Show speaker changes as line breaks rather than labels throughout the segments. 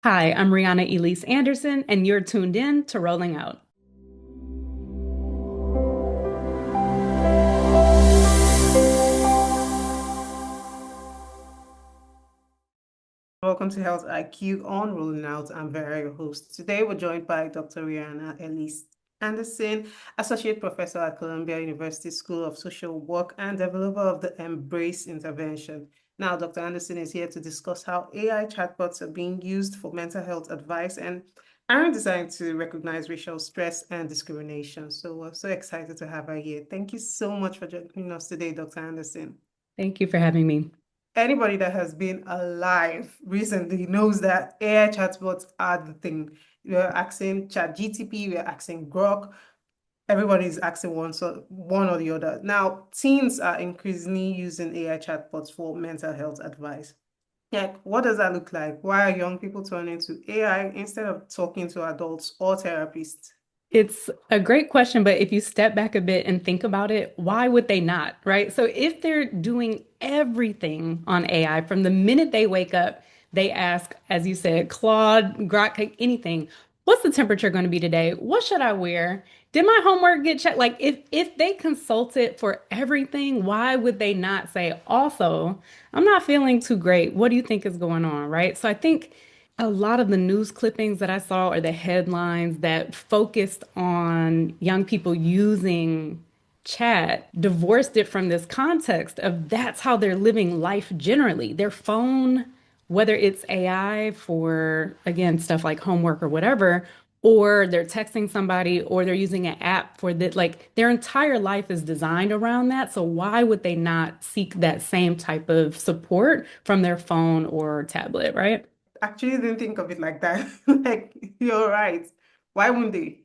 Hi, I'm Rihanna Elise Anderson, and you're tuned in to Rolling Out.
Welcome to Health IQ on Rolling Out. I'm Vera, your host. Today we're joined by Dr. Rihanna Elise Anderson, Associate Professor at Columbia University School of Social Work and developer of the Embrace intervention. Now, Dr. Anderson is here to discuss how AI chatbots are being used for mental health advice and are designed to recognize racial stress and discrimination. So we're so excited to have her here. Thank you so much for joining us today, Dr. Anderson.
Thank you for having me.
Anybody that has been alive recently knows that AI chatbots are the thing. We're asking ChatGTP, we're asking Grok, everybody is asking one or the other. Now, teens are increasingly using AI chatbots for mental health advice. Like, what does that look like? Why are young people turning to AI instead of talking to adults or therapists?
It's a great question, but if you step back a bit and think about it, why would they not, right? So if they're doing everything on AI from the minute they wake up, they ask, as you said, Claude, Grok, anything, what's the temperature going to be today? What should I wear? Did my homework get checked? Like if they consult it for everything, why would they not say, also, I'm not feeling too great. What do you think is going on, right? So I think a lot of the news clippings that I saw or the headlines that focused on young people using chat divorced it from this context of that's how they're living life generally. Their phone, whether it's AI for, again, stuff like homework or whatever, or they're texting somebody or they're using an app for that, like their entire life is designed around that. So why would they not seek that same type of support from their phone or tablet, right?
Actually didn't think of it like that. Like, you're right. Why wouldn't they?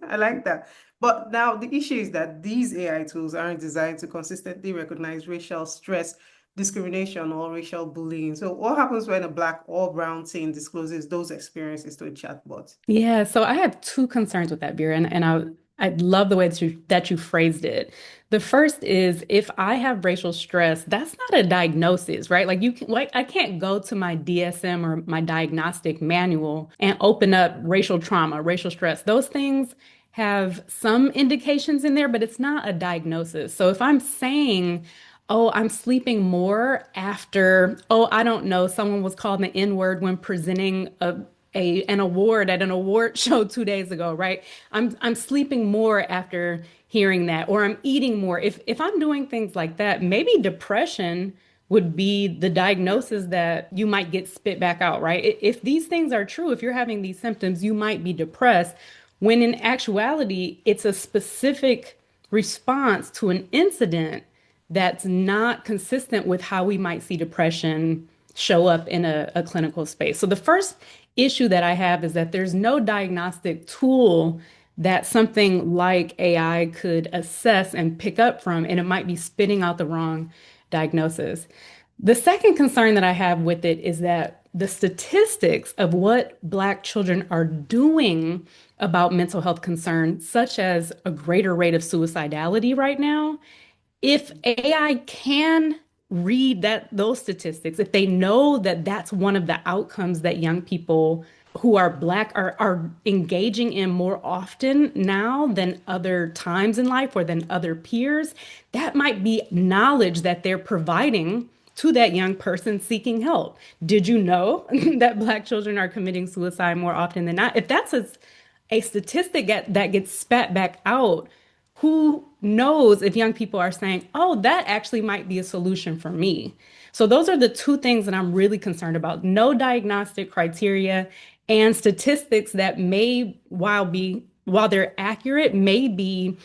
I like that. But now the issue is that these AI tools aren't designed to consistently recognize racial stress, discrimination, or racial bullying. So what happens when a black or brown teen discloses those experiences to a chatbot?
Yeah, so I have two concerns with that, Vera, and I love the way that you phrased it. The first is if I have racial stress, that's not a diagnosis, right? Like you can, like I can't go to my DSM or my diagnostic manual and open up racial trauma, racial stress. Those things have some indications in there, but it's not a diagnosis. So if I'm saying, oh, I'm sleeping more after, oh, I don't know, someone was called the N-word when presenting an award at an award show 2 days ago, right? I'm sleeping more after hearing that, or I'm eating more. If I'm doing things like that, maybe depression would be the diagnosis that you might get spit back out, right? If these things are true, if you're having these symptoms, you might be depressed, when in actuality, it's a specific response to an incident that's not consistent with how we might see depression show up in a clinical space. So the first issue that I have is that there's no diagnostic tool that something like AI could assess and pick up from, and it might be spitting out the wrong diagnosis. The second concern that I have with it is that the statistics of what Black children are doing about mental health concerns, such as a greater rate of suicidality right now, if AI can read those statistics, if they know that that's one of the outcomes that young people who are Black are engaging in more often now than other times in life or than other peers, that might be knowledge that they're providing to that young person seeking help. Did you know that Black children are committing suicide more often than not? If that's a statistic that gets spat back out, who knows if young people are saying, oh, that actually might be a solution for me. So those are the two things that I'm really concerned about. No diagnostic criteria and statistics that may, while they're accurate, may be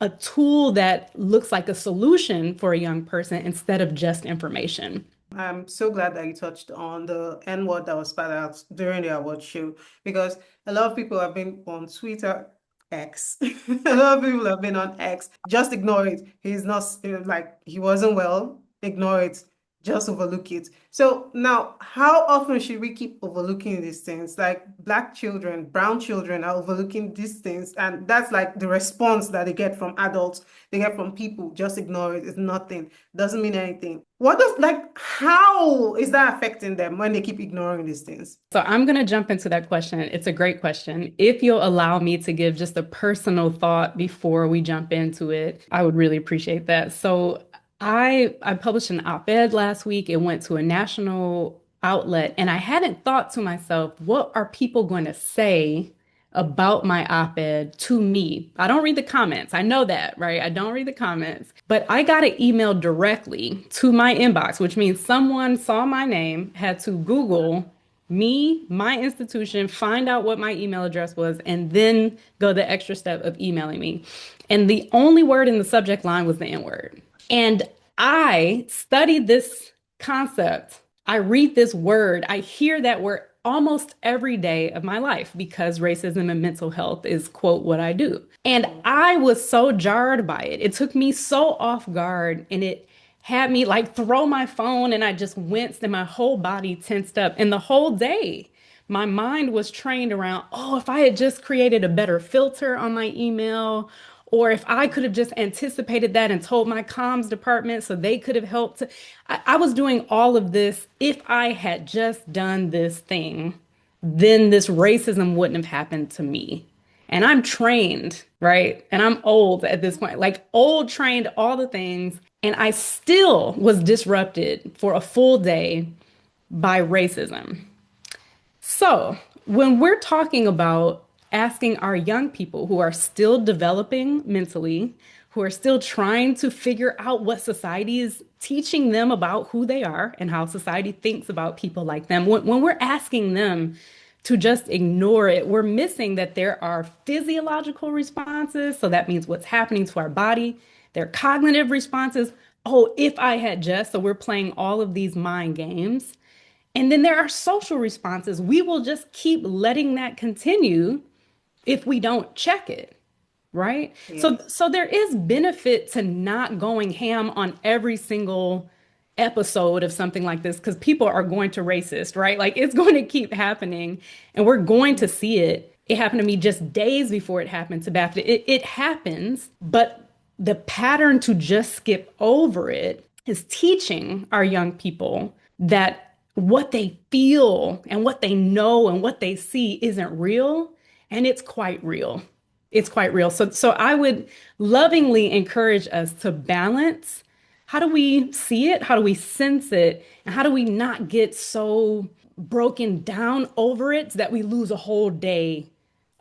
a tool that looks like a solution for a young person instead of just information.
I'm so glad that you touched on the N word that was spat out during the award show because a lot of people have been on Twitter X. A lot of people have been on X. Just ignore it. He's not like he wasn't well. Ignore it. just overlook it. So now, how often should we keep overlooking these things? Like black children, brown children are overlooking these things, and that's like the response that they get from adults, they get from people. Just ignore it. It's nothing. Doesn't mean anything. What does like how is that affecting them when they keep ignoring these things?
So I'm going to jump into that question. It's a great question. If you'll allow me to give just a personal thought before we jump into it, I would really appreciate that. So I published an op-ed last week. It went to a national outlet, and I hadn't thought to myself, what are people going to say about my op-ed to me? I don't read the comments. I know that, right? I don't read the comments. But I got an email directly to my inbox, which means someone saw my name, had to Google me, my institution, find out what my email address was, and then go the extra step of emailing me. And the only word in the subject line was the N word. And I studied this concept. I read this word. I hear that word almost every day of my life because racism and mental health is, quote, what I do. And I was so jarred by it. It took me so off guard and it had me like throw my phone and I just winced and my whole body tensed up. And the whole day, my mind was trained around, oh, if I had just created a better filter on my email, or if I could have just anticipated that and told my comms department so they could have helped. I was doing all of this. If I had just done this thing, then this racism wouldn't have happened to me. And I'm trained, right? And I'm old at this point, like old, trained, all the things. And I still was disrupted for a full day by racism. So, when we're talking about asking our young people who are still developing mentally, who are still trying to figure out what society is teaching them about who they are and how society thinks about people like them, when we're asking them to just ignore it, we're missing that there are physiological responses. So that means what's happening to our body, their cognitive responses. Oh, if I had just, so we're playing all of these mind games. And then there are social responses. We will just keep letting that continue if we don't check it, right? So
Yes.
so there is benefit to not going ham on every single episode of something like this because people are going to racist, right? Like it's going to keep happening and we're going to see it. It happened to me just days before it happened to Baptist. It happens, but the pattern to just skip over it is teaching our young people that what they feel and what they know and what they see isn't real, and it's quite real. It's quite real. So I would lovingly encourage us to balance. How do we see it? How do we sense it? And how do we not get so broken down over it that we lose a whole day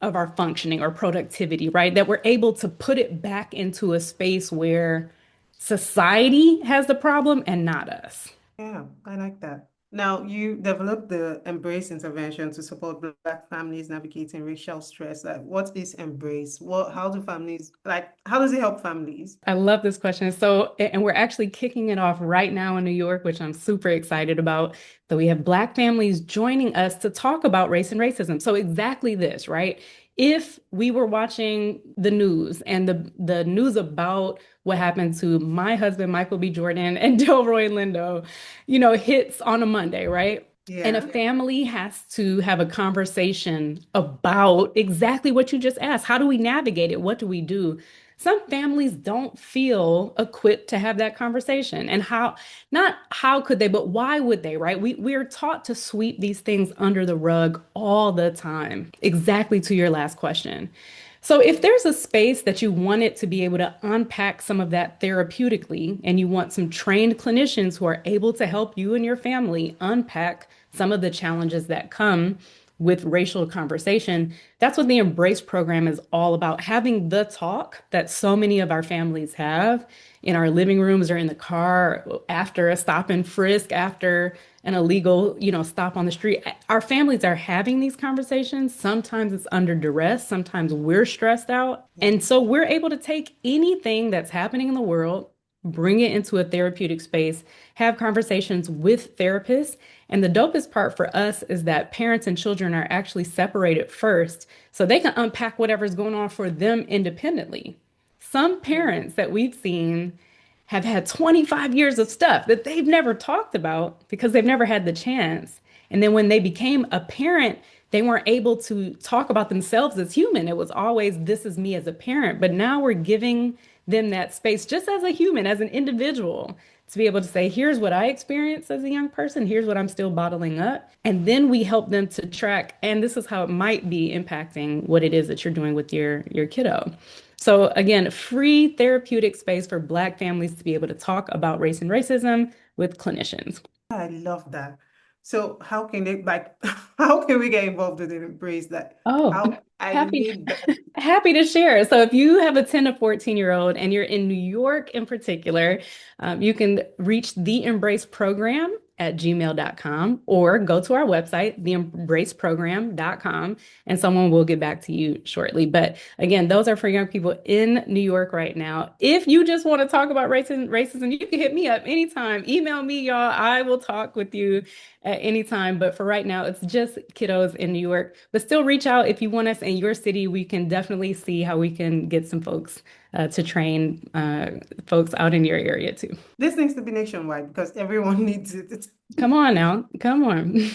of our functioning or productivity, right? That we're able to put it back into a space where society has the problem and not us.
Yeah, I like that. Now, you developed the Embrace intervention to support Black families navigating racial stress. Like, what is Embrace? How do families, like, how does it help families?
I love this question. So, and we're actually kicking it off right now in New York, which I'm super excited about. So, we have Black families joining us to talk about race and racism. So, exactly this, right? If we were watching the news and the news about what happened to my husband, Michael B. Jordan, and Delroy Lindo, hits on a Monday, right? And a
Yeah.
family has to have a conversation about exactly what you just asked. How do we navigate it? What do we do? Some families don't feel equipped to have that conversation. And not how could they, but why would they, right? We're taught to sweep these things under the rug all the time. Exactly to your last question. So if there's a space that you want it to be able to unpack some of that therapeutically, and you want some trained clinicians who are able to help you and your family unpack some of the challenges that come with racial conversation, that's what the Embrace program is all about. Having the talk that so many of our families have in our living rooms or in the car after a stop and frisk, after an illegal, stop on the street. Our families are having these conversations. Sometimes it's under duress. Sometimes we're stressed out. And so we're able to take anything that's happening in the world, bring it into a therapeutic space, have conversations with therapists. And the dopest part for us is that parents and children are actually separated first so they can unpack whatever's going on for them independently. Some
Yeah.
parents that we've seen have had 25 years of stuff that they've never talked about because they've never had the chance. And then when they became a parent, they weren't able to talk about themselves as human. It was always, this is me as a parent. But now we're giving them that space just as a human, as an individual, to be able to say, here's what I experienced as a young person, here's what I'm still bottling up. And then we help them to track, and this is how it might be impacting what it is that you're doing with your kiddo. So again, free therapeutic space for Black families to be able to talk about race and racism with clinicians.
I love that. So how can they like how can we get involved with the embrace that?
Oh,
How I
happy
need that.
happy to share. So if you have a 10 to 14-year-old and you're in New York in particular, you can reach the Embrace Program at gmail.com or go to our website, theembraceprogram.com, and someone will get back to you shortly. But again, those are for young people in New York right now. If you just want to talk about racism, you can hit me up anytime. Email me, y'all. I will talk with you at any time. But for right now, it's just kiddos in New York. But still reach out if you want us in your city. We can definitely see how we can get some folks to train folks out in your area too.
This needs to be nationwide because everyone needs it. It's
Come on now. Come on.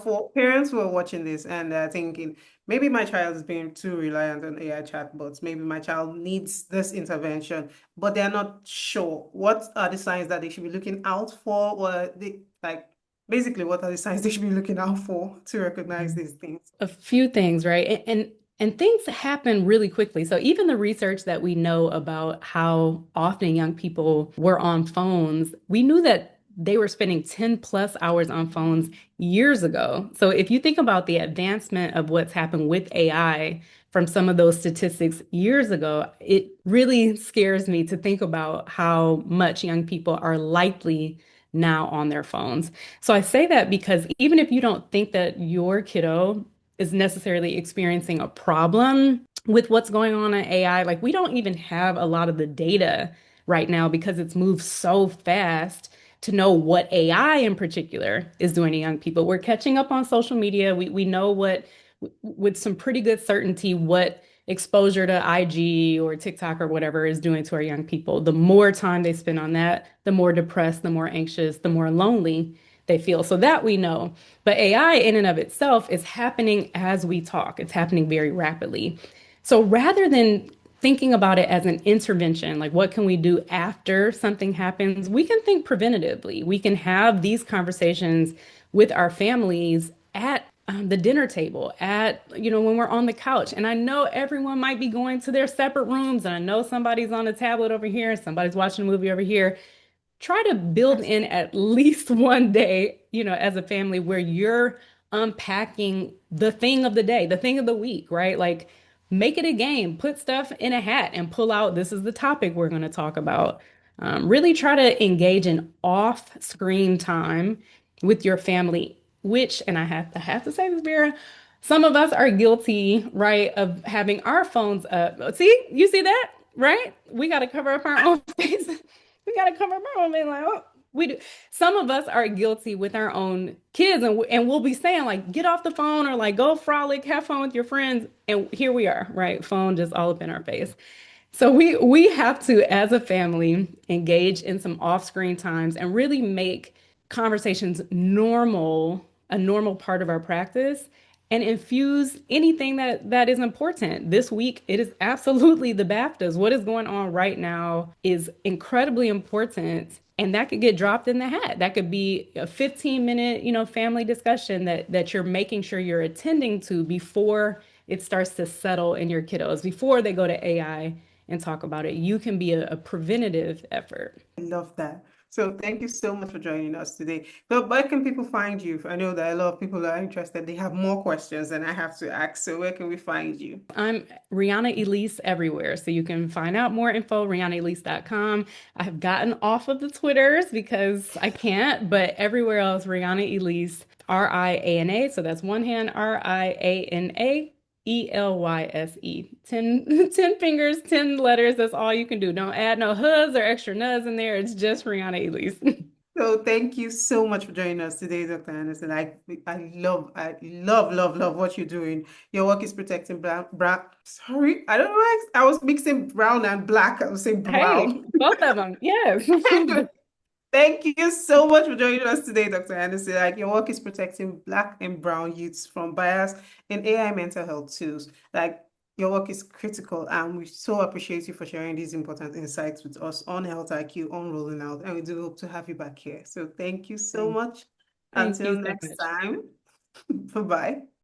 for parents who are watching this and they're thinking, maybe my child is being too reliant on AI chatbots. Maybe my child needs this intervention, but they're not sure. What are the signs that they should be looking out for? Or they like basically what are the signs they should be looking out for to recognize these things?
A few things, right? And things happen really quickly. So even the research that we know about how often young people were on phones, we knew that they were spending 10 plus hours on phones years ago. So if you think about the advancement of what's happened with AI from some of those statistics years ago, it really scares me to think about how much young people are likely now on their phones. So I say that because even if you don't think that your kiddo is necessarily experiencing a problem with what's going on in AI, like we don't even have a lot of the data right now because it's moved so fast to know what AI in particular is doing to young people. We're catching up on social media. We know what, with some pretty good certainty, what exposure to IG or TikTok or whatever is doing to our young people. The more time they spend on that, the more depressed, the more anxious, the more lonely they feel. So that we know. But AI in and of itself is happening as we talk. It's happening very rapidly. So rather than thinking about it as an intervention, like what can we do after something happens, we can think preventatively. We can have these conversations with our families at the dinner table, at, when we're on the couch. And I know everyone might be going to their separate rooms, and I know somebody's on a tablet over here, and somebody's watching a movie over here. Try to build in at least one day, as a family where you're unpacking the thing of the day, the thing of the week, right? Like make it a game, put stuff in a hat and pull out, this is the topic we're going to talk about. Really try to engage in off screen time with your family, which, and I have to say this, Vera, some of us are guilty, right, of having our phones up. See, you see that, right? We got to cover up our own faces. We got to cover up our own face. Like, oh, we do. Some of us are guilty with our own kids, and we'll be saying like, get off the phone or like go frolic, have fun with your friends. And here we are, right? Phone just all up in our face. So we have to, as a family, engage in some off-screen times and really make conversations normal, a normal part of our practice, and infuse anything that is important. This week, it is absolutely the BAFTAs. What is going on right now is incredibly important, and that could get dropped in the hat. That could be a 15-minute, family discussion that you're making sure you're attending to before it starts to settle in your kiddos, before they go to AI and talk about it. You can be a preventative effort.
I love that. So thank you so much for joining us today. So where can people find you? I know that a lot of people are interested. They have more questions than I have to ask. So where can we find you?
I'm Rihanna Elise everywhere. So you can find out more info, rihannaelise.com. I have gotten off of the Twitters because I can't, but everywhere else, Rihanna Elise, Riana. So that's one hand, Riana Elise. 10 fingers, 10 letters. That's all you can do. Don't add no hoods or extra nuts in there. It's just Rihanna Elise.
So thank you so much for joining us today, Dr. Anderson. I love what you're doing. Your work is protecting sorry, I don't know why I was mixing brown and black. I was saying
Hey,
brown.
both of them. Yes.
Thank you so much for joining us today, Dr. Anderson. Like your work is protecting Black and brown youths from bias in AI mental health tools. Like your work is critical, and we so appreciate you for sharing these important insights with us on Health IQ, on Rolling Out, and we do hope to have you back here. So thank you so
Thank
much.
thank
Until
you so
next
much.
time, bye-bye.